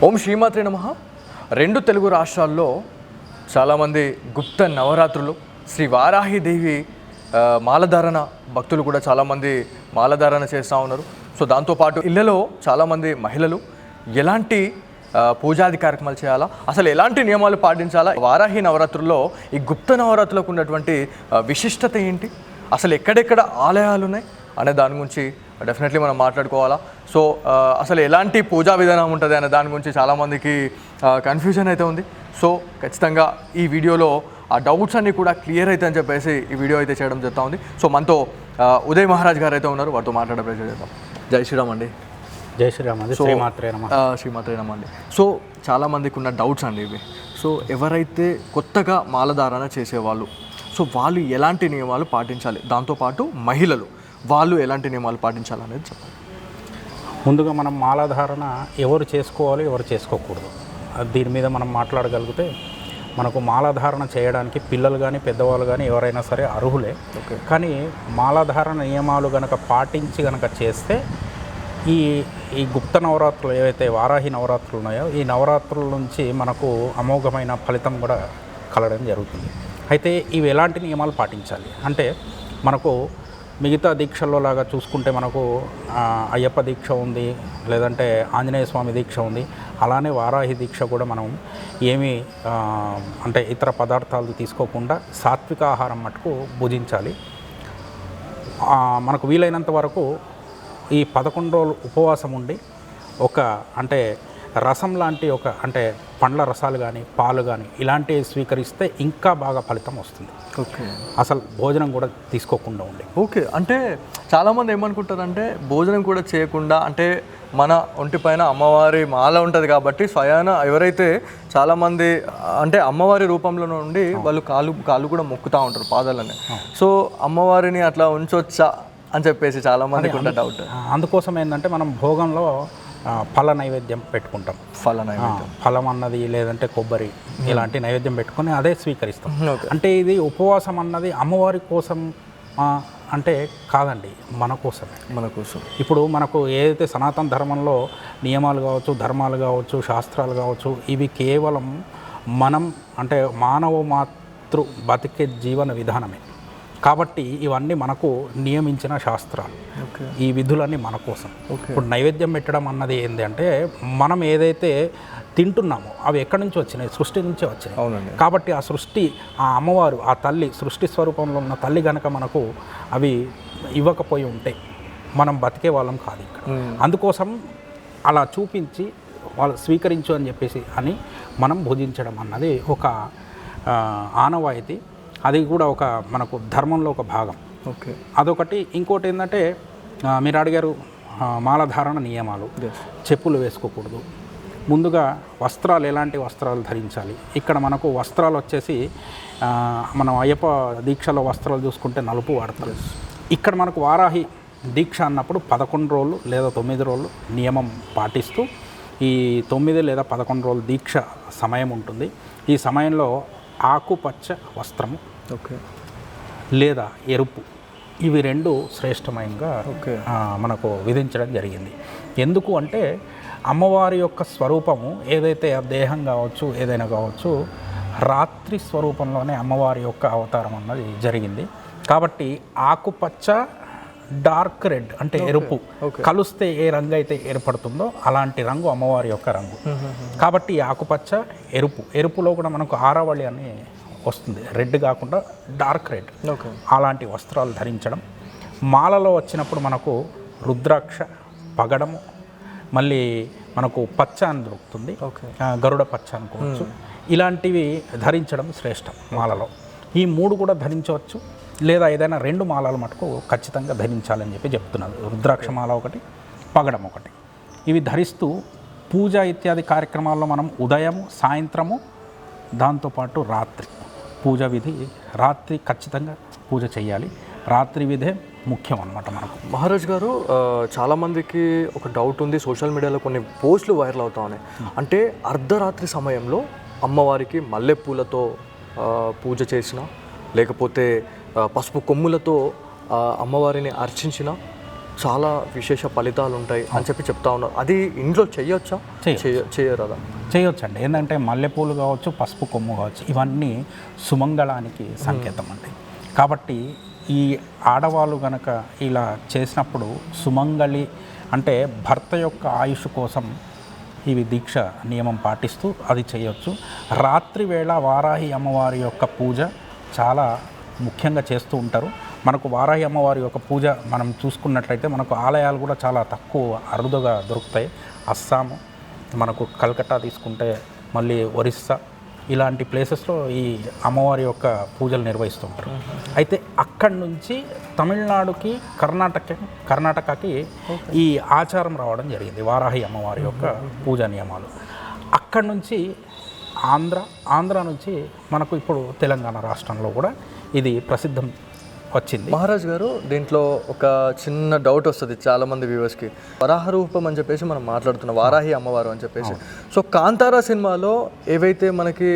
ఓం శ్రీమాత్రే నమః. రెండు తెలుగు రాష్ట్రాల్లో చాలామంది గుప్త నవరాత్రులు శ్రీ వారాహిదేవి మాలధారణ భక్తులు కూడా చాలామంది మాలధారణ చేస్తూ ఉన్నారు. సో దాంతోపాటు ఇళ్లలో చాలామంది మహిళలు ఎలాంటి పూజాది కార్యక్రమాలు చేయాలా, అసలు ఎలాంటి నియమాలు పాటించాలా, వారాహి నవరాత్రుల్లో ఈ గుప్త నవరాత్రులకు ఉన్నటువంటి విశిష్టత ఏంటి, అసలు ఎక్కడెక్కడ ఆలయాలు ఉన్నాయి అనే దాని గురించి డెఫినెట్లీ మనం మాట్లాడుకోవాలా. సో అసలు ఎలాంటి పూజా విధానం ఉంటుంది అనే దాని గురించి చాలామందికి కన్ఫ్యూజన్ అయితే ఉంది. సో ఖచ్చితంగా ఈ వీడియోలో ఆ డౌట్స్ అన్నీ కూడా క్లియర్ అయితే అని చెప్పేసి ఈ వీడియో అయితే చేయడం జరుగుతూ ఉంది. సో మనతో ఉదయ్ మహారాజ్ గారు అయితే ఉన్నారు, వారితో మాట్లాడే ప్రయత్నం చేద్దాం. జై శ్రీరామ్ అండి. జై శ్రీరామ్ అండి. శ్రీమాత్రే నమః అండి. సో చాలామందికి ఉన్న డౌట్స్ అండి ఇవి. సో ఎవరైతే కొత్తగా మాలధారణ చేసేవాళ్ళు, సో వాళ్ళు ఎలాంటి నియమాలు పాటించాలి, దాంతోపాటు మహిళలు వాళ్ళు ఎలాంటి నియమాలు పాటించాలి అనేది చెప్పండి. ముందుగా మనం మాలాధారణ ఎవరు చేసుకోవాలి, ఎవరు చేసుకోకూడదు, దీని మీద మనం మాట్లాడగలిగితే మనకు మాలాధారణ చేయడానికి పిల్లలు కానీ పెద్దవాళ్ళు కానీ ఎవరైనా సరే అర్హులే. కానీ మాలాధారణ నియమాలు కనుక పాటించి కనుక చేస్తే ఈ గుప్త నవరాత్రులు ఏవైతే వారాహి నవరాత్రులు ఉన్నాయో ఈ నవరాత్రుల నుంచి మనకు అమోఘమైన ఫలితం కూడా కలగడం జరుగుతుంది. అయితే ఇవి ఎలాంటి నియమాలు పాటించాలి అంటే, మనకు మిగతా దీక్షల్లో లాగా చూసుకుంటే మనకు అయ్యప్ప దీక్ష ఉంది, లేదంటే ఆంజనేయ స్వామి దీక్ష ఉంది, అలానే వారాహి దీక్ష కూడా మనం ఏమీ అంటే ఇతర పదార్థాలు తీసుకోకుండా సాత్విక ఆహారం మటుకు భుజించాలి. మనకు వీలైనంత వరకు ఈ 11 రోజులు ఉపవాసం ఉండి అంటే రసం లాంటి అంటే పండ్ల రసాలు కానీ పాలు కానీ ఇలాంటివి స్వీకరిస్తే ఇంకా బాగా ఫలితం వస్తుంది. ఓకే, అసలు భోజనం కూడా తీసుకోకుండా ఉండి. ఓకే, అంటే చాలామంది ఏమనుకుంటారంటే భోజనం కూడా చేయకుండా, అంటే మన ఒంటిపైన అమ్మవారి మాల ఉంటుంది కాబట్టి స్వయాన ఎవరైతే చాలామంది అంటే అమ్మవారి రూపంలో నుండి వాళ్ళు కాళ్ళు కూడా మొక్కుతూ ఉంటారు, పాదాలని. సో అమ్మవారిని అట్లా ఉంచొచ్చా అని చెప్పేసి చాలామందికి ఉన్న డౌట్. అందుకోసం ఏంటంటే మనం భోగంలో ఫల నైవేద్యం పెట్టుకుంటాం. ఫలం అన్నది లేదంటే కొబ్బరి ఇలాంటి నైవేద్యం పెట్టుకొని అదే స్వీకరిస్తాం. అంటే ఇది ఉపవాసం అన్నది అమ్మవారి కోసం అంటే కాదండి, మన కోసం. ఇప్పుడు మనకు ఏదైతే సనాతన ధర్మంలో నియమాలు కావచ్చు, ధర్మాలు కావచ్చు, శాస్త్రాలు కావచ్చు, ఇవి కేవలం మనం అంటే మానవ మాతృ బతికే జీవన విధానమే కాబట్టి ఇవన్నీ మనకు నియమించిన శాస్త్రాలు. ఈ విధులన్నీ మన కోసం. ఇప్పుడు నైవేద్యం పెట్టడం అన్నది ఏంటి అంటే, మనం ఏదైతే తింటున్నామో అవి ఎక్కడి నుంచి వచ్చినాయి, సృష్టి నుంచే వచ్చినాయి. కాబట్టి ఆ సృష్టి, ఆ అమ్మవారు, ఆ తల్లి, సృష్టి స్వరూపంలో ఉన్న తల్లి కనుక మనకు అవి ఇవ్వకపోయి ఉంటే మనం బతికే వాళ్ళం కాదు ఇక్కడ. అందుకోసం అలా చూపించి వాళ్ళు స్వీకరించు అని చెప్పేసి అని మనం భుజించడం అన్నది ఒక ఆనవాయితీ. అది కూడా ఒక మనకు ధర్మంలో ఒక భాగం. ఓకే, అదొకటి. ఇంకోటి ఏంటంటే, మీరు అడిగారు మాలధారణ నియమాలు. చెప్పులు వేసుకోకూడదు. ముందుగా వస్త్రాలు, ఎలాంటి వస్త్రాలు ధరించాలి. ఇక్కడ మనకు వస్త్రాలు వచ్చేసి మనం అయ్యప్ప దీక్షలో వస్త్రాలు చూసుకుంటే నలుపు వాడతారు. ఇక్కడ మనకు వారాహి దీక్ష అన్నప్పుడు 11 రోజులు లేదా 9 రోజులు నియమం పాటిస్తూ ఈ 9 లేదా 11 రోజులు దీక్ష సమయం ఉంటుంది. ఈ సమయంలో ఆకుపచ్చ వస్త్రము లేదా ఎరుపు, ఇవి రెండు శ్రేష్టమయంగా మనకు విధించడం జరిగింది. ఎందుకు అంటే, అమ్మవారి యొక్క స్వరూపము ఏదైతే దేహం కావచ్చు, ఏదైనా కావచ్చు, రాత్రి స్వరూపంలోనే అమ్మవారి యొక్క అవతారం అన్నది జరిగింది. కాబట్టి ఆకుపచ్చ, డార్క్ రెడ్ అంటే ఎరుపు కలిస్తే ఏ రంగు అయితే ఏర్పడుతుందో అలాంటి రంగు అమ్మవారి యొక్క రంగు. కాబట్టి ఆకుపచ్చ, ఎరుపులో కూడా మనకు ఆరావళి అని వస్తుంది, రెడ్ కాకుండా డార్క్ రెడ్. అలాంటి వస్త్రాలు ధరించడం. మాలలో వచ్చినప్పుడు మనకు రుద్రాక్ష, పగడము, మళ్ళీ మనకు పచ్చ అని దొరుకుతుంది, గరుడ పచ్చ అనుకోవచ్చు. ఇలాంటివి ధరించడం శ్రేష్టం మాలలో. ఈ 3 కూడా ధరించవచ్చు, లేదా ఏదైనా 2 మాలలు మటుకు ఖచ్చితంగా ధరించాలని చెప్పి చెప్తున్నారు. రుద్రాక్ష మాల ఒకటి, పగడం ఒకటి. ఇవి ధరిస్తూ పూజ ఇత్యాది కార్యక్రమాల్లో మనం ఉదయము, సాయంత్రము, దాంతోపాటు రాత్రి పూజ విధి. రాత్రి ఖచ్చితంగా పూజ చేయాలి. రాత్రి విధే ముఖ్యం అన్నమాట మనకు. మహారాజ్ గారు, చాలామందికి ఒక డౌట్ ఉంది, సోషల్ మీడియాలో కొన్ని పోస్టులు వైరల్ అవుతా ఉన్నాయి. అంటే అర్ధరాత్రి సమయంలో అమ్మవారికి మల్లెపూలతో పూజ చేసిన, లేకపోతే పసుపు కొమ్ములతో అమ్మవారిని అర్చించిన, చాలా విశేష ఫలితాలు ఉంటాయి అని చెప్తా ఉన్నారు. అది ఇంట్లో చేయొచ్చా? చేయరాదా? చేయొచ్చండి. ఏంటంటే మల్లెపూలు కావచ్చు, పసుపు కొమ్ము కావచ్చు, ఇవన్నీ సుమంగళానికి సంకేతం అండి. కాబట్టి ఈ ఆడవాళ్ళు కనుక ఇలా చేసినప్పుడు సుమంగళి అంటే భర్త యొక్క ఆయుష్ కోసం ఇవి దీక్ష నియమం పాటిస్తూ అది చేయొచ్చు. రాత్రి వేళ వారాహి అమ్మవారి యొక్క పూజ చాలా ముఖ్యంగా చేస్తూ ఉంటారు. మనకు వారాహి అమ్మవారి యొక్క పూజ మనం చూసుకున్నట్లయితే మనకు ఆలయాలు కూడా చాలా తక్కువ అరుదుగా దొరుకుతాయి. అస్సాము, మనకు కల్కట్టా తీసుకుంటే మళ్ళీ ఒరిస్సా, ఇలాంటి ప్లేసెస్లో ఈ అమ్మవారి యొక్క పూజలు నిర్వహిస్తుంటారు. అయితే అక్కడి నుంచి తమిళనాడుకి కర్ణాటకకి ఈ ఆచారం రావడం జరిగింది, వారాహి అమ్మవారి యొక్క పూజా నియమాలు. అక్కడి నుంచి ఆంధ్ర నుంచి మనకు ఇప్పుడు తెలంగాణ రాష్ట్రంలో కూడా ఇది ప్రసిద్ధం వచ్చింది. మహారాజ్ గారు, దీంట్లో ఒక చిన్న డౌట్ వస్తుంది చాలామంది వ్యూవర్స్కి. వరాహ రూపం అని చెప్పేసి మనం మాట్లాడుతున్నాం, వారాహి అమ్మవారు అని చెప్పేసి. సో కాంతారా సినిమాలో ఏవైతే మనకి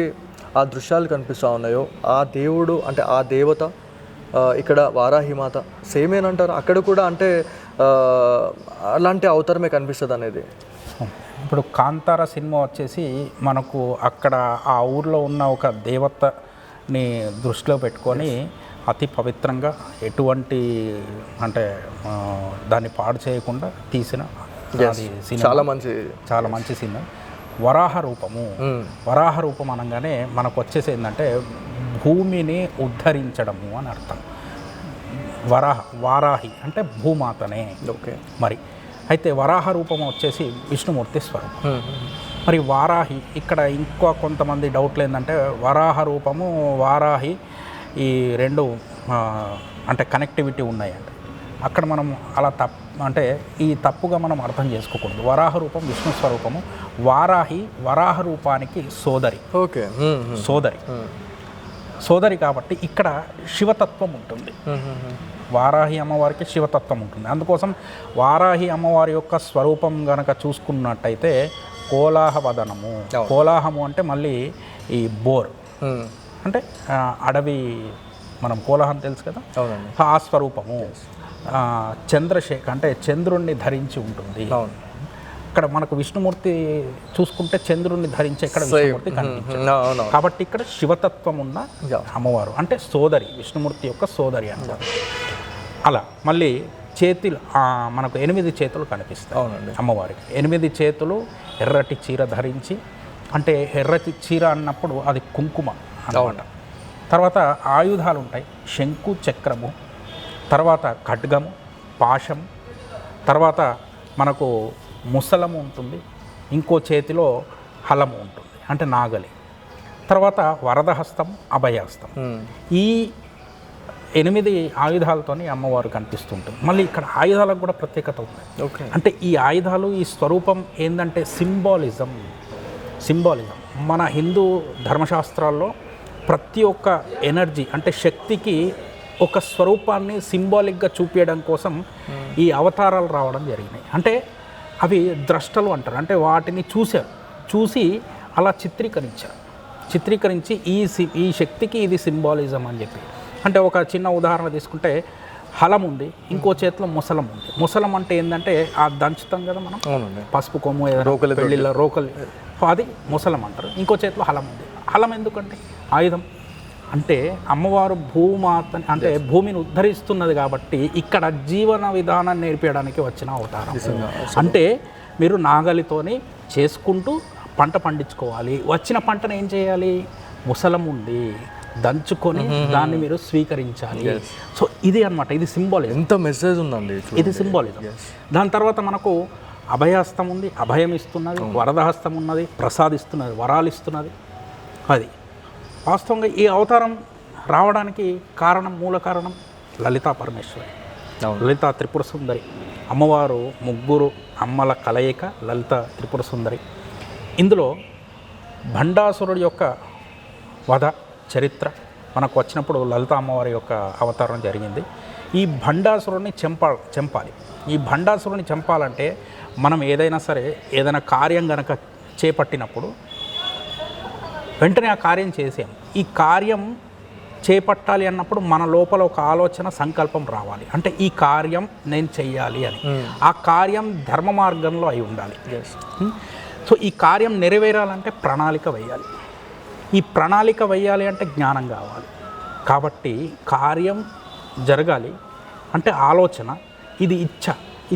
ఆ దృశ్యాలు కనిపిస్తూ ఉన్నాయో, ఆ దేవుడు అంటే ఆ దేవత ఇక్కడ వారాహి మాత సేమేనంటారు? అక్కడ కూడా అంటే అలాంటి అవతారమే కనిపిస్తుంది అనేది. ఇప్పుడు కాంతారా సినిమా వచ్చేసి మనకు అక్కడ ఆ ఊర్లో ఉన్న ఒక దేవతని దృష్టిలో పెట్టుకొని అతి పవిత్రంగా ఎటువంటి అంటే దాన్ని పాడు చేయకుండా తీసిన చాలా మంచి సినిమా. వరాహ రూపం అనగానే మనకు వచ్చేసి ఏంటంటే భూమిని ఉద్ధరించడము అని అర్థం. వారాహి అంటే భూమాతనే. ఓకే. మరి అయితే వరాహ రూపం వచ్చేసి విష్ణుమూర్తి స్వరూపం. మరి వారాహి ఇక్కడ ఇంకో కొంతమంది డౌట్లు ఏంటంటే వరాహ రూపము వారాహి ఈ రెండు అంటే కనెక్టివిటీ ఉన్నాయండి. అక్కడ మనం అలా అంటే ఈ తప్పుగా మనం అర్థం చేసుకోకూడదు. వరాహ రూపం విష్ణు స్వరూపము, వరాహ రూపానికి సోదరి. ఓకే. సోదరి కాబట్టి ఇక్కడ శివతత్వం ఉంటుంది. వారాహి అమ్మవారికి శివతత్వం ఉంటుంది. అందుకోసం వారాహి అమ్మవారి యొక్క స్వరూపం గనక చూసుకున్నట్టయితే కోలాహవదనము. కోలాహము అంటే మళ్ళీ ఈ బోర్ అంటే అడవి, మనం కోలాహం తెలుసు కదా, ఆ స్వరూపము. చంద్రశేఖ అంటే చంద్రుణ్ణి ధరించి ఉంటుంది. ఇక్కడ మనకు విష్ణుమూర్తి చూసుకుంటే చంద్రుణ్ణి ధరించి ఇక్కడ విష్ణుమూర్తి కనిపించారు. కాబట్టి ఇక్కడ శివతత్వం ఉన్న అమ్మవారు అంటే సోదరి, విష్ణుమూర్తి యొక్క సోదరి అన్నమాట. అలా మళ్ళీ చేతులు మనకు 8 చేతులు కనిపిస్తాయి అమ్మవారికి. 8 చేతులు ఎర్రటి చీర ధరించి, అంటే ఎర్రటి చీర అన్నప్పుడు అది కుంకుమ అన్నమాట. తర్వాత ఆయుధాలు ఉంటాయి, శంకు చక్రము, తర్వాత ఖడ్గము, పాశం, తర్వాత మనకు ముసలము ఉంటుంది, ఇంకో చేతిలో హలము ఉంటుంది అంటే నాగలి, తర్వాత వరదహస్తం, అభయహస్తం. ఈ 8 ఆయుధాలతోని అమ్మవారు కనిపిస్తుంటుంది. మళ్ళీ ఇక్కడ ఆయుధాలకు కూడా ప్రత్యేకత ఉంది. అంటే ఈ ఆయుధాలు, ఈ స్వరూపం ఏంటంటే సింబాలిజం. మన హిందూ ధర్మశాస్త్రాల్లో ప్రతి ఒక్క ఎనర్జీ అంటే శక్తికి ఒక స్వరూపాన్ని సింబాలిక్గా చూపించడం కోసం ఈ అవతారాలు రావడం జరిగినాయి. అంటే అవి ద్రష్టలు అంటారు, అంటే వాటిని చూసి అలా చిత్రీకరించి ఈ శక్తికి ఇది సింబాలిజం అని చెప్పి. అంటే ఒక చిన్న ఉదాహరణ తీసుకుంటే హలం ఉంది, ఇంకో చేతిలో ముసలం ఉంది. ముసలం అంటే ఏంటంటే ఆ దంచుతాం కదా మనం, పసుపు కొమ్ము పెళ్ళిళ్ళ రోకలి, అది ముసలం అంటారు. ఇంకో చేతిలో హలం ఉంది. హలం ఎందుకంటే ఆయుధం. అంటే అమ్మవారు భూమాత అంటే భూమిని ఉద్ధరిస్తున్నది కాబట్టి ఇక్కడ జీవన విధానాన్ని నేర్పించడానికి వచ్చిన అవతారం. అంటే మీరు నాగలితోని చేసుకుంటూ పంట పండించుకోవాలి. వచ్చిన పంటను ఏం చేయాలి? ముసలం ఉంది, దంచుకొని దాన్ని మీరు స్వీకరించాలి. సో ఇది అన్నమాట, ఇది సింబాలిజం. ఎంత మెసేజ్ ఉందండి, ఇది సింబాలిజం. దాని తర్వాత మనకు అభయహస్తం ఉంది, అభయం ఇస్తున్నది, వరదహస్తం ఉన్నది, ప్రసాదిస్తున్నది, వరాలు ఇస్తున్నది. అది వాస్తవంగా ఈ అవతారం రావడానికి మూల కారణం లలితా పరమేశ్వరి, లలితా త్రిపుర సుందరి. అమ్మవారు 3 అమ్మల కలయిక లలిత త్రిపుర సుందరి. ఇందులో భండాసురుడి యొక్క వధ చరిత్ర మనకు వచ్చినప్పుడు లలిత అమ్మవారి యొక్క అవతారం జరిగింది. ఈ భండాసురుడిని చంపాలి. ఈ భండాసురుడిని చంపాలంటే మనం ఏదైనా కార్యం గనక చేపట్టినప్పుడు వెంటనే ఆ కార్యం చేసాం. ఈ కార్యం చేపట్టాలి అన్నప్పుడు మన లోపల ఒక ఆలోచన సంకల్పం రావాలి, అంటే ఈ కార్యం నేను చెయ్యాలి అని. ఆ కార్యం ధర్మ మార్గంలో అయి ఉండాలి. సో ఈ కార్యం నెరవేరాలంటే ప్రణాళిక వేయాలి. ఈ ప్రణాళిక వేయాలి అంటే జ్ఞానం కావాలి. కాబట్టి కార్యం జరగాలి అంటే ఆలోచన, ఇది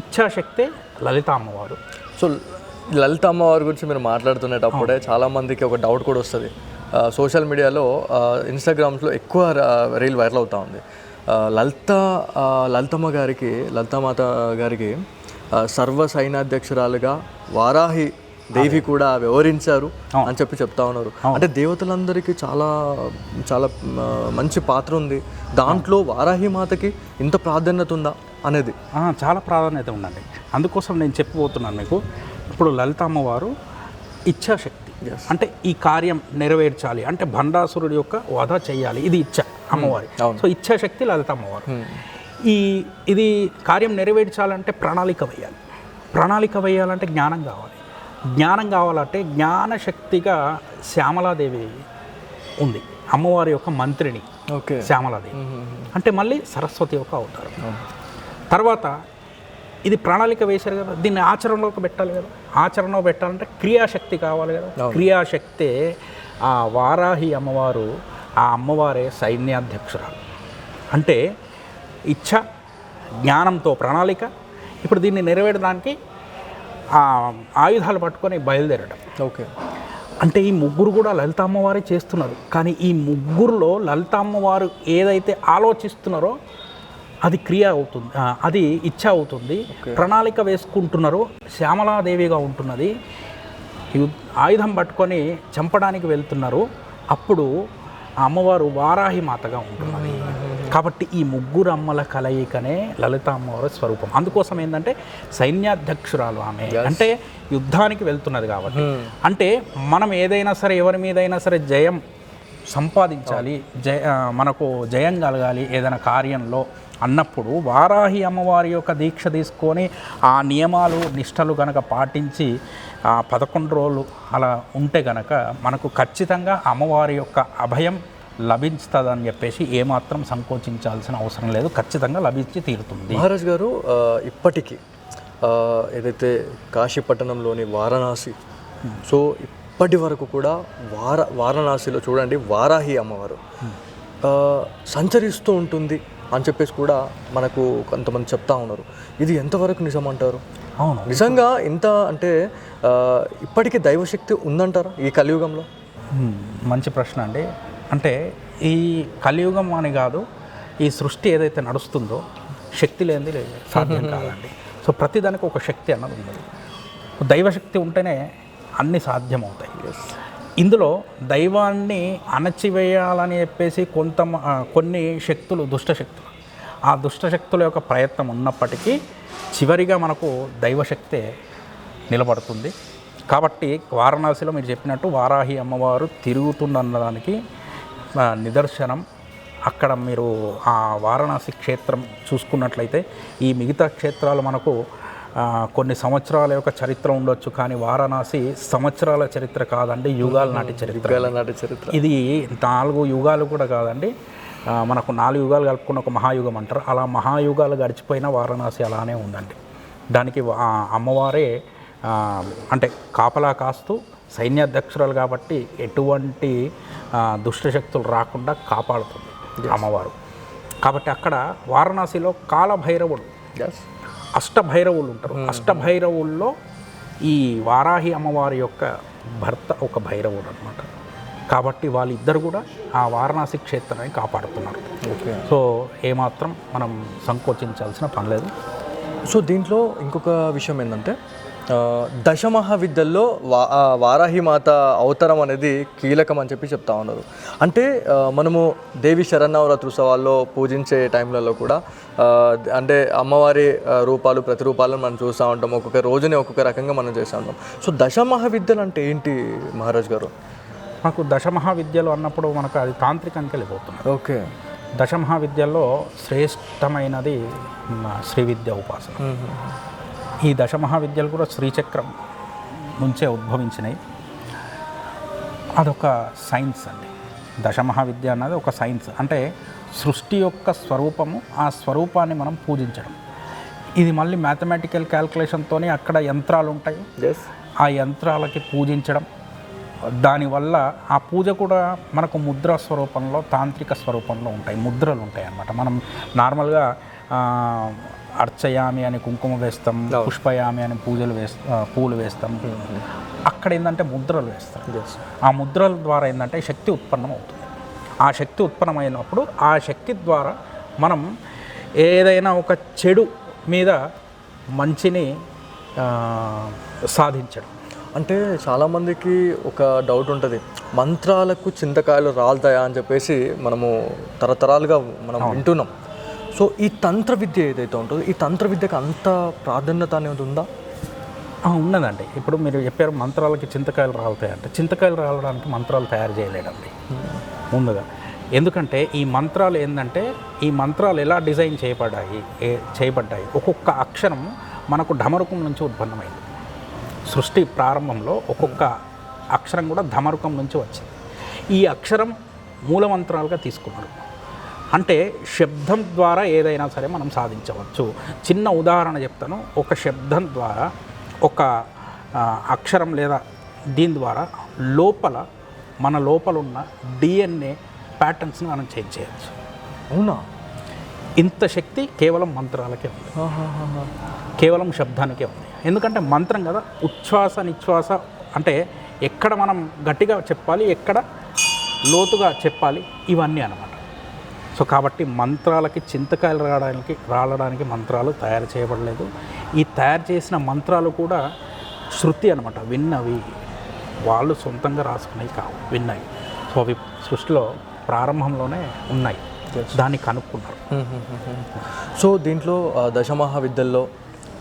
ఇచ్ఛాశక్తే లలిత అమ్మవారు. సో లలిత అమ్మవారి గురించి మీరు మాట్లాడుతునేటప్పుడే చాలామందికి ఒక డౌట్ కూడా వస్తుంది. సోషల్ మీడియాలో ఇన్స్టాగ్రామ్స్లో ఎక్కువ రీల్ వైరల్ అవుతూ ఉంది. లలితమాత గారికి సర్వ సైన్యాధ్యక్షురాలుగా వారాహి దేవి కూడా వ్యవహరించారు అని చెప్తా ఉన్నారు. అంటే దేవతలందరికీ చాలా చాలా మంచి పాత్ర ఉంది, దాంట్లో వారాహి మాతకి ఇంత ప్రాధాన్యత ఉందా అనేది చాలా ప్రాధాన్యత ఉందండి. అందుకోసం నేను చెప్పబోతున్నాను మీకు. ఇప్పుడు లలిత అమ్మవారు ఇచ్ఛాశక్తి, అంటే ఈ కార్యం నెరవేర్చాలి అంటే భండాసురుడి యొక్క వధ చేయాలి, ఇది ఇచ్ఛ అమ్మవారి. సో ఇచ్ఛాశక్తి లలిత అమ్మవారు. ఇది కార్యం నెరవేర్చాలంటే ప్రణాళిక వేయాలంటే జ్ఞానం కావాలి. జ్ఞానం కావాలంటే జ్ఞానశక్తిగా శ్యామలాదేవి ఉంది, అమ్మవారి యొక్క మంత్రిని. శ్యామలాదేవి అంటే మళ్ళీ సరస్వతి యొక్క అవతారం. తర్వాత ఇది ప్రణాళిక వేశారు కదా, దీన్ని ఆచరణలోకి పెట్టాలి కదా. ఆచరణలో పెట్టాలంటే క్రియాశక్తి కావాలి కదా. క్రియాశక్తే ఆ వారాహి అమ్మవారు, ఆ అమ్మవారే సైన్యాధ్యక్షురాలు. అంటే ఇచ్ఛ, జ్ఞానంతో ప్రణాళిక. ఇప్పుడు దీన్ని నెరవేరడానికి ఆయుధాలు పట్టుకొని బయలుదేరడం. అంటే ఈ ముగ్గురు కూడా లలిత అమ్మవారే చేస్తున్నారు. కానీ ఈ ముగ్గురులో లలిత అమ్మవారు ఏదైతే ఆలోచిస్తున్నారో అది క్రియ అవుతుంది, అది ఇచ్ఛ అవుతుంది. ప్రణాళిక వేసుకుంటున్నారో శ్యామలాదేవిగా ఉంటున్నది. ఆయుధం పట్టుకొని చంపడానికి వెళ్తున్నారు, అప్పుడు ఆ అమ్మవారు వారాహి మాతగా ఉంటున్నది. కాబట్టి ఈ ముగ్గురు అమ్మల కలయికనే లలిత అమ్మవారి స్వరూపం. అందుకోసం ఏంటంటే సైన్యాధ్యక్షురాలు ఆమె, అంటే యుద్ధానికి వెళ్తున్నది కాబట్టి. అంటే మనం ఏదైనా సరే, ఎవరి మీదైనా సరే జయం సంపాదించాలి, మనకు జయం కలగాలి ఏదైనా కార్యంలో అన్నప్పుడు వారాహి అమ్మవారి యొక్క దీక్ష తీసుకొని ఆ నియమాలు నిష్టలు కనుక పాటించి 11 రోజులు అలా ఉంటే కనుక మనకు ఖచ్చితంగా అమ్మవారి యొక్క అభయం లభించుతుందని చెప్పేసి ఏమాత్రం సంకోచించాల్సిన అవసరం లేదు, ఖచ్చితంగా లభించి తీరుతుంది. మహారాజ్ గారు, ఇప్పటికీ ఏదైతే కాశీపట్టణంలోని వారణాసి, సో ఇప్పటి వరకు కూడా వారణాసిలో చూడండి వారాహి అమ్మవారు సంచరిస్తూ ఉంటుంది అని చెప్పేసి కూడా మనకు కొంతమంది చెప్తా ఉన్నారు. ఇది ఎంతవరకు నిజమంటారు? అవును, నిజంగా ఇంత అంటే ఇప్పటికీ దైవశక్తి ఉందంటారా ఈ కలియుగంలో? మంచి ప్రశ్న అండి. అంటే ఈ కలియుగం అని కాదు, ఈ సృష్టి ఏదైతే నడుస్తుందో శక్తి లేనిది సాధ్యం కాదండి. సో ప్రతిదానికి ఒక శక్తి అన్నది ఉన్నది. దైవశక్తి ఉంటేనే అన్నీ సాధ్యమవుతాయి. ఇందులో దైవాన్ని అణచివేయాలని చెప్పేసి కొన్ని శక్తులు, దుష్టశక్తులు, ఆ దుష్టశక్తుల యొక్క ప్రయత్నం ఉన్నప్పటికీ చివరిగా మనకు దైవశక్తే నిలబడుతుంది. కాబట్టి వారణాసిలో మీరు చెప్పినట్టు వారాహి అమ్మవారు తిరుగుతుందన్నదానికి నిదర్శనం. అక్కడ మీరు ఆ వారణాసి క్షేత్రం చూసుకున్నట్లయితే, ఈ మిగతా క్షేత్రాలు మనకు కొన్ని సంవత్సరాల యొక్క చరిత్ర ఉండొచ్చు, కానీ వారణాసి సంవత్సరాల చరిత్ర కాదండి, యుగాల నాటి చరిత్ర. ఇది 4 యుగాలు కూడా కాదండి, మనకు 4 యుగాలు కలుపుకున్న ఒక మహాయుగం అంటారు. అలా మహాయుగాలు గడిచిపోయిన వారణాసి అలానే ఉందండి. దానికి అమ్మవారే అంటే కాపలా కాస్తూ సైన్యాధ్యక్షురాలు కాబట్టి ఎటువంటి దుష్టశక్తులు రాకుండా కాపాడుతుంది అమ్మవారు. కాబట్టి అక్కడ వారణాసిలో కాలభైరవుడు, అష్టభైరవులు ఉంటారు. అష్టభైరవుల్లో ఈ వారాహి అమ్మవారి యొక్క భర్త ఒక భైరవుడు అనమాట. కాబట్టి వాళ్ళిద్దరు కూడా ఆ వారణాసి క్షేత్రాన్ని కాపాడుతున్నారు. సో ఏమాత్రం మనం సంకోచించాల్సిన పని లేదు. సో దీంట్లో ఇంకొక విషయం ఏంటంటే, దశమహావిద్యల్లో వారాహి మాత అవతారం అనేది కీలకం అని చెప్తా ఉన్నారు. అంటే మనము దేవి శరన్నవరాత్రి ఉత్సవాల్లో పూజించే టైంలలో కూడా అంటే అమ్మవారి రూపాలు, ప్రతిరూపాలను మనం చూస్తూ ఉంటాం. ఒక్కొక్క రోజుని ఒక్కొక్క రకంగా మనం చేస్తూ ఉంటాం. సో దశమహావిద్యలు అంటే ఏంటి మహారాజ్ గారు? మాకు దశమహావిద్యలు అన్నప్పుడు మనకు అది తాంత్రికానికి వెళ్ళిపోతుంది. ఓకే. దశమహావిద్యల్లో శ్రేష్టమైనది శ్రీ విద్య ఉపాసన. ఈ దశమహావిద్యలు కూడా శ్రీచక్రం నుంచే ఉద్భవించినాయి. అదొక సైన్స్ అండి. దశమహావిద్య అన్నది ఒక సైన్స్, అంటే సృష్టి యొక్క స్వరూపము, ఆ స్వరూపాన్ని మనం పూజించడం. ఇది మళ్ళీ మ్యాథమెటికల్ క్యాల్కులేషన్తో అక్కడ యంత్రాలు ఉంటాయి, ఆ యంత్రాలకి పూజించడం. దానివల్ల ఆ పూజ కూడా మనకు ముద్ర స్వరూపంలో, తాంత్రిక స్వరూపంలో ఉంటాయి, ముద్రలు ఉంటాయి అన్నమాట. మనం నార్మల్గా అర్చయామి అని కుంకుమ వేస్తాం, పుష్పయామి అని పూలు వేస్తాం. అక్కడ ఏంటంటే ముద్రలు వేస్తాం. ఆ ముద్రల ద్వారా ఏంటంటే శక్తి ఉత్పన్నం అవుతుంది. ఆ శక్తి ఉత్పన్నమైనప్పుడు ఆ శక్తి ద్వారా మనం ఏదైనా ఒక చెడు మీద మంచిని సాధించడం. అంటే చాలామందికి ఒక డౌట్ ఉంటుంది, మంత్రాలకు చింతకాయలు రాలుతాయా అని చెప్పేసి మనము తరతరాలుగా మనం వింటున్నాం. సో ఈ తంత్ర విద్య ఏదైతే ఉంటుందో, ఈ తంత్ర విద్యకు అంత ప్రాధాన్యత అనేది ఉందా? ఉన్నదండి. ఇప్పుడు మీరు చెప్పారు మంత్రాలకి చింతకాయలు రాలుతాయంటే, చింతకాయలు రాలడానికి మంత్రాలు తయారు చేయలేడండి ముందుగా. ఎందుకంటే ఈ మంత్రాలు ఏంటంటే, ఈ మంత్రాలు ఎలా డిజైన్ చేయబడ్డాయి, ఒక్కొక్క అక్షరం మనకు ఢమరుకం నుంచి ఉత్పన్నమైంది. సృష్టి ప్రారంభంలో ఒక్కొక్క అక్షరం కూడా ధమరుకం నుంచి వచ్చింది. ఈ అక్షరం మూలమంత్రాలుగా తీసుకున్నాడు. అంటే శబ్దం ద్వారా ఏదైనా సరే మనం సాధించవచ్చు. చిన్న ఉదాహరణ చెప్తాను. ఒక శబ్దం ద్వారా, ఒక అక్షరం లేదా దీని ద్వారా మన లోపల ఉన్న DNA ప్యాటర్న్స్ని మనం చేంజ్ చేయవచ్చు. అవునా? ఇంత శక్తి కేవలం మంత్రాలకే ఉంది, కేవలం శబ్దానికే ఉంది. ఎందుకంటే మంత్రం కదా, ఉచ్ఛ్వాస నిశ్వాస అంటే ఎక్కడ మనం గట్టిగా చెప్పాలి, ఎక్కడ లోతుగా చెప్పాలి, ఇవన్నీ అన్నమాట. సో కాబట్టి మంత్రాలకి చింతకాయలు రాలడానికి మంత్రాలు తయారు చేయబడలేదు. ఈ తయారు చేసిన మంత్రాలు కూడా శృతి అనమాట, విన్నవి, వాళ్ళు సొంతంగా రాసుకునేవి కావు, విన్నవి. సో అవి సృష్టిలో ప్రారంభంలోనే ఉన్నాయి, దాన్ని కనుక్కున్నారు. సో దీంట్లో దశమహావిద్యల్లో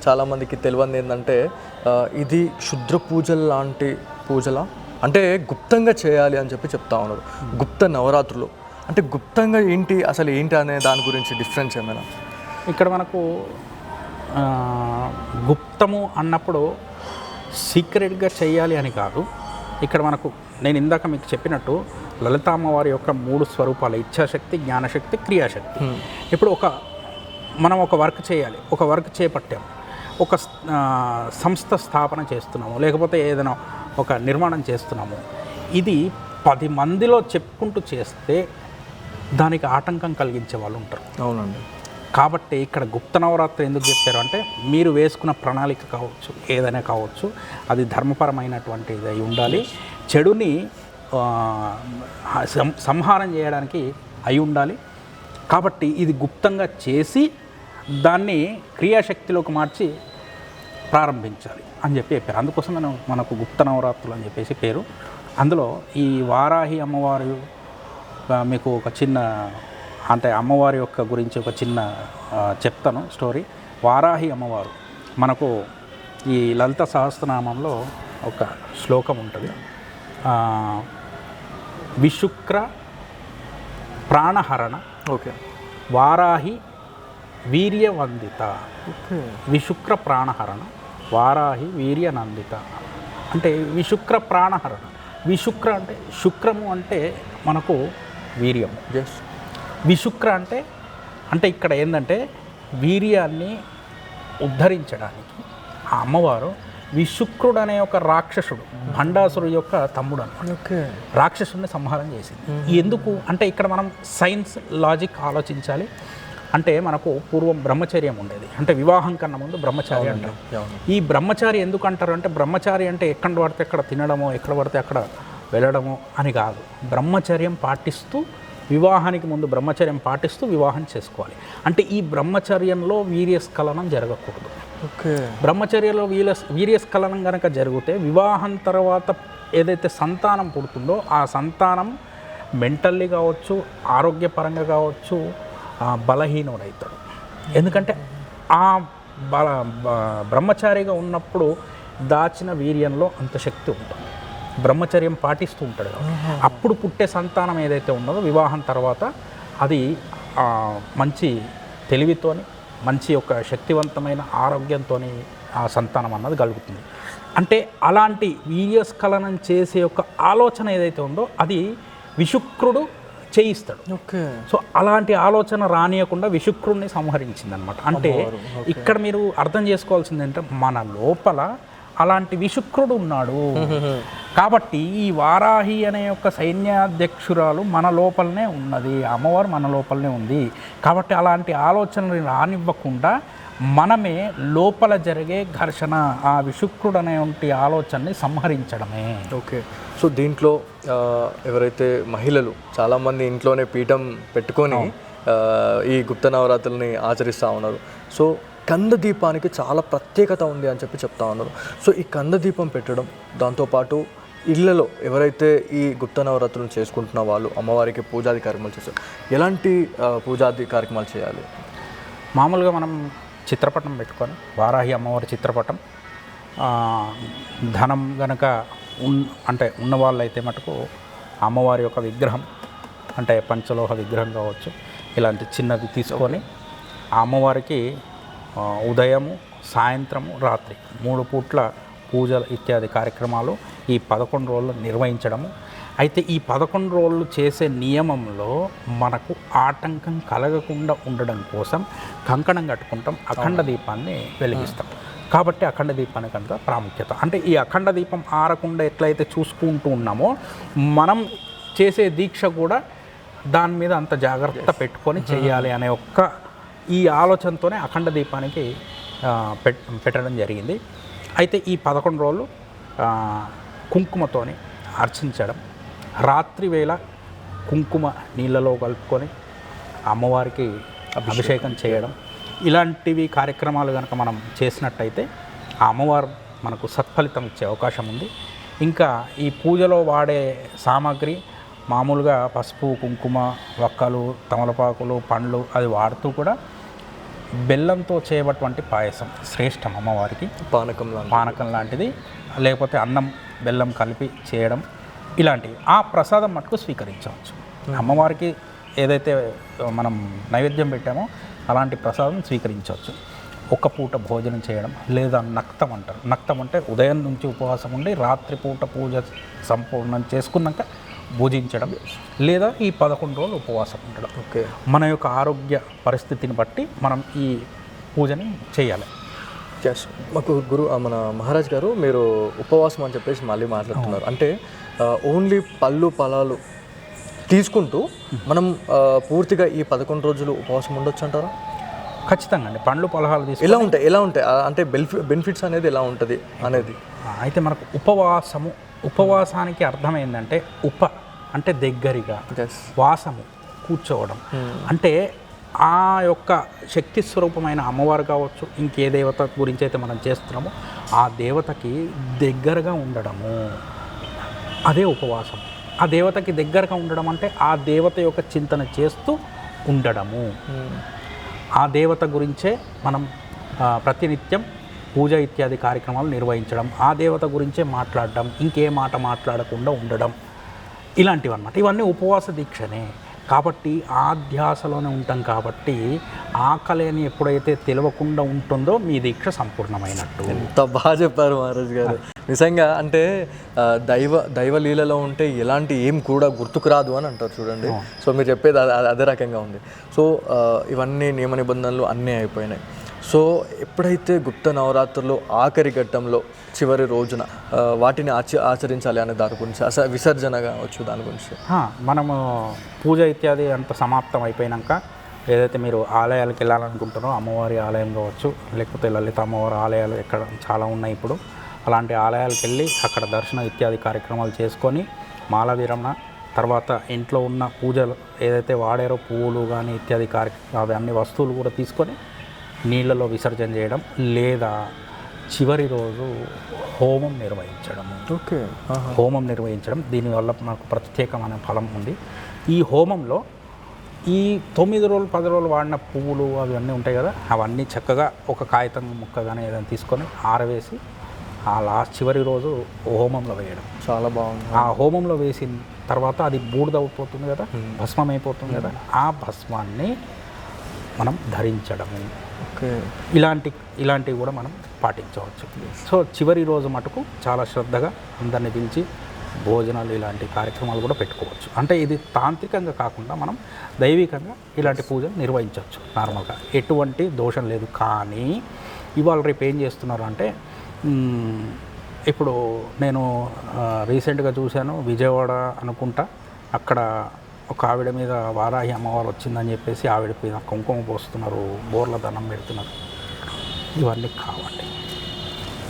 చాలామందికి తెలియదు ఏంటంటే, ఇది క్షుద్ర పూజలు లాంటి పూజల, అంటే గుప్తంగా చేయాలి అని చెప్పి చెప్తా ఉన్నారు. గుప్త నవరాత్రులు అంటే గుప్తంగా అసలు ఏంటి అనే దాని గురించి డిఫరెన్స్ ఏమైనా? ఇక్కడ మనకు గుప్తము అన్నప్పుడు సీక్రెట్గా చేయాలి అని కాదు. ఇక్కడ మనకు నేను ఇందాక మీకు చెప్పినట్టు లలితామ్మవారి యొక్క 3 స్వరూపాలు, ఇచ్ఛాశక్తి, జ్ఞానశక్తి, క్రియాశక్తి. ఇప్పుడు మనం ఒక వర్క్ చేయాలి, ఒక వర్క్ చేపట్టాము, ఒక సంస్థ స్థాపన చేస్తున్నాము, లేకపోతే ఏదైనా ఒక నిర్మాణం చేస్తున్నాము. ఇది 10 మందిలో చెప్పుకుంటూ చేస్తే దానికి ఆటంకం కలిగించే వాళ్ళు ఉంటారు. అవునండి. కాబట్టి ఇక్కడ గుప్త నవరాత్రి ఎందుకు చెప్పారు అంటే, మీరు వేసుకున్న ప్రణాళిక కావచ్చు, ఏదైనా కావచ్చు, అది ధర్మపరమైనటువంటిది అయి ఉండాలి, చెడుని సంహారం చేయడానికి అయి ఉండాలి. కాబట్టి ఇది గుప్తంగా చేసి దాన్ని క్రియాశక్తిలోకి మార్చి ప్రారంభించాలి అని చెప్పారు. అందుకోసం మనకు గుప్త నవరాత్రులు అని చెప్పేసి పేరు. అందులో ఈ వారాహి అమ్మవారు, మీకు ఒక చిన్న, అంటే అమ్మవారి యొక్క గురించి ఒక చిన్న చెప్తాను స్టోరీ. వారాహి అమ్మవారు మనకు ఈ లలిత సహస్రనామంలో ఒక శ్లోకం ఉంటుంది. విశుక్ర ప్రాణహరణ, ఓకే, వారాహి వీర్యవందిత. విశుక్ర ప్రాణహరణ, వారాహి వీర్యనందిత. అంటే విశుక్ర ప్రాణహరణ, విశుక్ర అంటే శుక్రము అంటే మనకు వీర్యము, విశుక్ర అంటే ఇక్కడ ఏంటంటే వీర్యాన్ని ఉద్ధరించడానికి ఆ అమ్మవారు విశుక్రుడు అనే ఒక రాక్షసుడు, భండాసురు యొక్క తమ్ముడు అన్నమాట, రాక్షసుడిని సంహారం చేసింది. ఎందుకు అంటే ఇక్కడ మనం సైన్స్ లాజిక్ ఆలోచించాలి. అంటే మనకు పూర్వం బ్రహ్మచర్యం ఉండేది, అంటే వివాహం కన్నా ముందు బ్రహ్మచారి అంటారు. ఈ బ్రహ్మచారి ఎందుకు అంటారు అంటే, బ్రహ్మచారి అంటే ఎక్కడ పడితే అక్కడ తినడమో, ఎక్కడ పడితే అక్కడ వెళ్ళడమో అని కాదు. బ్రహ్మచర్యం పాటిస్తూ, వివాహానికి ముందు బ్రహ్మచర్యం పాటిస్తూ వివాహం చేసుకోవాలి. అంటే ఈ బ్రహ్మచర్యంలో వీర్యస్ఖలనం జరగకూడదు. బ్రహ్మచర్యంలో వీర్యస్ఖలనం కనుక జరిగితే వివాహం తర్వాత ఏదైతే సంతానం పుడుతుందో ఆ సంతానం మెంటల్లీ కావచ్చు, ఆరోగ్యపరంగా కావచ్చు, బలహీనుడవుతాడు. ఎందుకంటే ఆ బ్రహ్మచారిగా ఉన్నప్పుడు దాచిన వీర్యంలో అంత శక్తి ఉంటుంది, బ్రహ్మచర్యం పాటిస్తూ ఉంటాడు. అప్పుడు పుట్టే సంతానం ఏదైతే ఉన్నదో వివాహం తర్వాత అది మంచి తెలివితోని, మంచి ఒక శక్తివంతమైన ఆరోగ్యంతో ఆ సంతానం అన్నది కలుగుతుంది. అంటే అలాంటి వీర్యస్ఖలనం చేసే ఒక ఆలోచన ఏదైతే ఉందో అది విశుక్రుడు చేయిస్తాడు. ఓకే. సో అలాంటి ఆలోచన రానియకుండా విశుక్రుడిని సంహరించింది అనమాట. అంటే ఇక్కడ మీరు అర్థం చేసుకోవాల్సింది ఏంటంటే మన లోపల అలాంటి విశుక్రుడు ఉన్నాడు కాబట్టి ఈ వారాహి అనే యొక్క సైన్యాధ్యక్షురాలు మన లోపలనే ఉన్నది, అమ్మవారు మన లోపలనే ఉంది కాబట్టి అలాంటి ఆలోచనలు రానివ్వకుండా మనమే లోపల జరిగే ఘర్షణ ఆ విశుక్రుడు అనేటువంటి ఆలోచనని సంహరించడమే. ఓకే. సో దీంట్లో ఎవరైతే మహిళలు చాలామంది ఇంట్లోనే పీఠం పెట్టుకొని ఈ గుప్త నవరాత్రుల్ని ఆచరిస్తూ ఉన్నారు. సో కంద దీపానికి చాలా ప్రత్యేకత ఉంది అని చెప్తా ఉన్నారు. సో ఈ కంద దీపం పెట్టడం, దాంతోపాటు ఇళ్లలో ఎవరైతే ఈ గుప్త నవరాత్రులను చేసుకుంటున్న వాళ్ళు అమ్మవారికి పూజాది కార్యక్రమాలు చేస్తారు, ఎలాంటి పూజాది కార్యక్రమాలు చేయాలి? మామూలుగా మనం చిత్రపటం పెట్టుకొని వారాహి అమ్మవారి చిత్రపటం, ధనం గనక అంటే ఉన్నవాళ్ళైతే మటుకు అమ్మవారి యొక్క విగ్రహం అంటే పంచలోహ విగ్రహం కావచ్చు ఇలాంటి చిన్నది తీసుకొని ఆ అమ్మవారికి ఉదయము, సాయంత్రము, రాత్రి 3 పూట్ల పూజలు ఇత్యాది కార్యక్రమాలు ఈ 11 రోజులు నిర్వహించడము. అయితే ఈ 11 రోజులు చేసే నియమంలో మనకు ఆటంకం కలగకుండా ఉండడం కోసం కంకణం కట్టుకుంటాం, అఖండ దీపాన్ని వెలిగిస్తాం. కాబట్టి అఖండ దీపానికి అంత ప్రాముఖ్యత. అంటే ఈ అఖండ దీపం ఆరకుండా ఎట్లయితే చూసుకుంటూ ఉన్నామో మనం చేసే దీక్ష కూడా దాని మీద అంత జాగ్రత్త పెట్టుకొని చేయాలి అనే ఒక్క ఈ ఆలోచనతోనే అఖండ దీపానికి పెట్టడం జరిగింది. అయితే ఈ 11 రోజులు కుంకుమతోని అర్చించడం, రాత్రి వేళ కుంకుమ నీళ్ళలో కలుపుకొని అమ్మవారికి అభిషేకం చేయడం, ఇలాంటివి కార్యక్రమాలు కనుక మనం చేసినట్టయితే ఆ అమ్మవారు మనకు సత్ఫలితం ఇచ్చే అవకాశం ఉంది. ఇంకా ఈ పూజలో వాడే సామాగ్రి మామూలుగా పసుపు, కుంకుమ, వక్కలు, తమలపాకులు, పండ్లు అది వాడుతూ కూడా బెల్లంతో చేయబటువంటి పాయసం శ్రేష్టం అమ్మవారికి. పానకం లాంటిది, లేకపోతే అన్నం బెల్లం కలిపి చేయడం ఇలాంటివి ఆ ప్రసాదం మటుకు స్వీకరించవచ్చు. అమ్మవారికి ఏదైతే మనం నైవేద్యం పెట్టామో అలాంటి ప్రసాదం స్వీకరించవచ్చు. ఒక పూట భోజనం చేయడం, లేదా నక్తం అంటారు. నక్తం అంటే ఉదయం నుంచి ఉపవాసం ఉండి రాత్రిపూట పూజ సంపూర్ణం చేసుకున్నాక భుజించడం, లేదా ఈ 11 రోజులు ఉపవాసం ఉండడం. ఓకే. మన యొక్క ఆరోగ్య పరిస్థితిని బట్టి మనం ఈ పూజని చేయాలి. ఎస్. మాకు మన మహారాజ్ గారు మీరు ఉపవాసం అని చెప్పేసి మళ్ళీ మాట్లాడుతున్నారు. అంటే ఓన్లీ పళ్ళు ఫలాలు తీసుకుంటూ మనం పూర్తిగా ఈ 11 రోజులు ఉపవాసం ఉండొచ్చు అంటారా? ఖచ్చితంగా అండి. పండ్లు ఫలాలు తీసుకు ఎలా ఉంటాయి అంటే బెనిఫిట్స్ అనేది ఎలా ఉంటుంది అనేది. అయితే మనకు ఉపవాసానికి అర్థం ఏంటంటే అంటే దగ్గరగా, వాసము కూర్చోవడం అంటే ఆ యొక్క శక్తి స్వరూపమైన అమ్మవారు కావచ్చు, ఇంకే దేవత గురించి అయితే మనం చేస్తున్నామో ఆ దేవతకి దగ్గరగా ఉండడము, అదే ఉపవాసం. ఆ దేవతకి దగ్గరగా ఉండడం అంటే ఆ దేవత యొక్క చింతన చేస్తూ ఉండడము. ఆ దేవత గురించే మనం ప్రతినిత్యం పూజ ఇత్యాది కార్యక్రమాలు నిర్వహించడం, ఆ దేవత గురించే మాట్లాడడం, ఇంకే మాట మాట్లాడకుండా ఉండడం, ఇలాంటివన్నమాట. ఇవన్నీ ఉపవాస దీక్షనే. కాబట్టి ఆ ధ్యాసలోనే ఉంటాం. కాబట్టి ఆకలి అని ఎప్పుడైతే తెలియకుండా ఉంటుందో మీ దీక్ష సంపూర్ణమైనట్టు. ఎంత బాగా చెప్పారు మహారాజ్ గారు. నిజంగా అంటే దైవ లీలలో ఉంటే ఎలాంటి ఏం కూడా గుర్తుకు రాదు అని అంటారు చూడండి. సో మీరు చెప్పేది అదే రకంగా ఉంది. సో ఇవన్నీ నియమ నిబంధనలు అన్నీ అయిపోయినాయి. సో ఎప్పుడైతే గుప్త నవరాత్రులు ఆఖరి ఘట్టంలో చివరి రోజున వాటిని ఆచరించాలి అనే దాని గురించి, అసలు విసర్జన కావచ్చు దాని గురించి మనము పూజ ఇత్యాది అంత సమాప్తం అయిపోయినాక ఏదైతే మీరు ఆలయాలకు వెళ్ళాలనుకుంటారో అమ్మవారి ఆలయం కావచ్చు, లేకపోతే లలిత అమ్మవారి ఆలయాలు ఎక్కడ చాలా ఉన్నాయి ఇప్పుడు, అలాంటి ఆలయాలకు వెళ్ళి అక్కడ దర్శనం ఇత్యాది కార్యక్రమాలు చేసుకొని మాల విరమణ తర్వాత ఇంట్లో ఉన్న పూజలు ఏదైతే వాడారో పువ్వులు కానీ ఇత్యాది అవన్నీ వస్తువులు కూడా తీసుకొని నీళ్ళలో విసర్జన చేయడం, లేదా చివరి రోజు హోమం నిర్వహించడము. ఓకే. హోమం నిర్వహించడం దీనివల్ల మనకు ప్రత్యేకమైన ఫలం ఉంది. ఈ హోమంలో ఈ 9 రోజులు 10 రోజులు వాడిన పువ్వులు అవన్నీ ఉంటాయి కదా, అవన్నీ చక్కగా ఒక కాగితం ముక్క కానీ ఏదైనా తీసుకొని ఆరవేసి ఆ చివరి రోజు హోమంలో వేయడం. చాలా బాగుంది. ఆ హోమంలో వేసిన తర్వాత అది బూడిద అయిపోతుంది కదా, భస్మం అయిపోతుంది కదా, ఆ భస్మాన్ని మనం ధరించడము. ఓకే. ఇలాంటివి కూడా మనం పాటించవచ్చు. సో చివరి రోజు మటుకు చాలా శ్రద్ధగా అందరిని పిలిచి భోజనాలు ఇలాంటి కార్యక్రమాలు కూడా పెట్టుకోవచ్చు. అంటే ఇది తాంత్రికంగా కాకుండా మనం దైవికంగా ఇలాంటి పూజలు నిర్వహించవచ్చు నార్మల్గా, ఎటువంటి దోషం లేదు. కానీ ఇవాళ రేపు ఏం చేస్తున్నారు అంటే ఇప్పుడు నేను రీసెంట్గా చూశాను, విజయవాడ అనుకుంటా, అక్కడ ఒక ఆవిడ మీద వారాహి అమ్మవారు వచ్చిందని చెప్పేసి ఆవిడ మీద కుంకుమ పోస్తున్నారు, బోర్ల దండం పెడుతున్నారు. ఇవన్నీ కావాలి,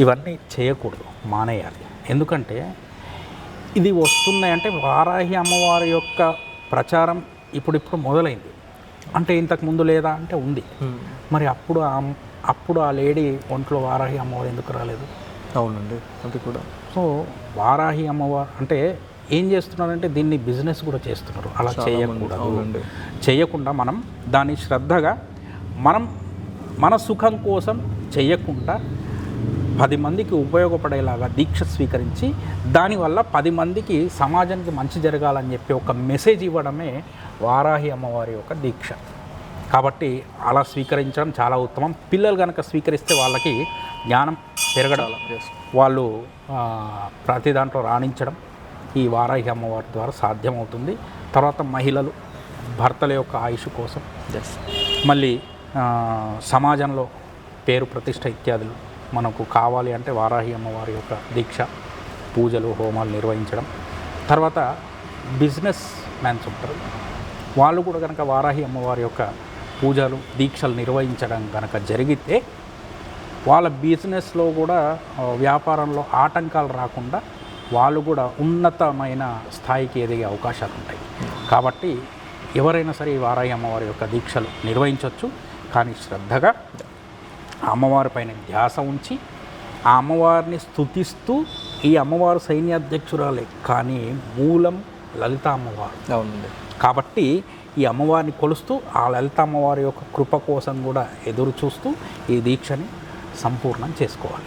ఇవన్నీ చేయకూడదు, మానేయాలి. ఎందుకంటే ఇది వస్తున్నాయంటే వారాహి అమ్మవారి యొక్క ప్రచారం ఇప్పుడు మొదలైంది. అంటే ఇంతకు ముందు లేదా అంటే ఉంది. మరి అప్పుడు ఆ లేడీ ఒంట్లో వారాహి అమ్మవారు ఎందుకు రాలేదు? అవునండి, అది కూడా. సో వారాహి అమ్మవారు అంటే ఏం చేస్తున్నారంటే దీన్ని బిజినెస్ కూడా చేస్తున్నారు. అలా చేయకూడదు. చేయకుండా మనం దాన్ని శ్రద్ధగా మన సుఖం కోసం చేయకుండా 10 మందికి ఉపయోగపడేలాగా దీక్ష స్వీకరించి దానివల్ల 10 మందికి సమాజానికి మంచి జరగాలని చెప్పి ఒక మెసేజ్ ఇవ్వడమే వారాహి అమ్మవారి యొక్క దీక్ష. కాబట్టి అలా స్వీకరించడం చాలా ఉత్తమం. పిల్లలు కనుక స్వీకరిస్తే వాళ్ళకి జ్ఞానం పెరగడం, వాళ్ళు ప్రతి దాంట్లో రాణించడం ఈ వారాహి అమ్మవారి ద్వారా సాధ్యమవుతుంది. తర్వాత మహిళలు భర్తల యొక్క ఆయుష్ కోసం, మళ్ళీ సమాజంలో పేరు ప్రతిష్ట ఇత్యాదులు మనకు కావాలి అంటే వారాహి అమ్మవారి యొక్క దీక్ష, పూజలు, హోమాలు నిర్వహించడం. తర్వాత బిజినెస్ మ్యాన్స్ ఉంటారు, వాళ్ళు కూడా కనుక వారాహి అమ్మవారి యొక్క పూజలు, దీక్షలు నిర్వహించడం కనుక జరిగితే వాళ్ళ బిజినెస్లో కూడా వ్యాపారంలో ఆటంకాలు రాకుండా వాళ్ళు కూడా ఉన్నతమైన స్థాయికి ఎదిగే అవకాశాలు ఉంటాయి. కాబట్టి ఎవరైనా సరే ఈ వారాహి అమ్మవారి యొక్క దీక్షలు నిర్వహించవచ్చు. కానీ శ్రద్ధగా అమ్మవారి పైన ధ్యాస ఉంచి ఆ అమ్మవారిని స్తుతిస్తూ, ఈ అమ్మవారు సైన్యాధ్యక్షురాలే కానీ మూలం లలిత అమ్మవారు. అవునండి. కాబట్టి ఈ అమ్మవారిని కొలుస్తూ ఆ లలిత అమ్మవారి యొక్క కృప కోసం కూడా ఎదురు చూస్తూ ఈ దీక్షని సంపూర్ణం చేసుకోవాలి.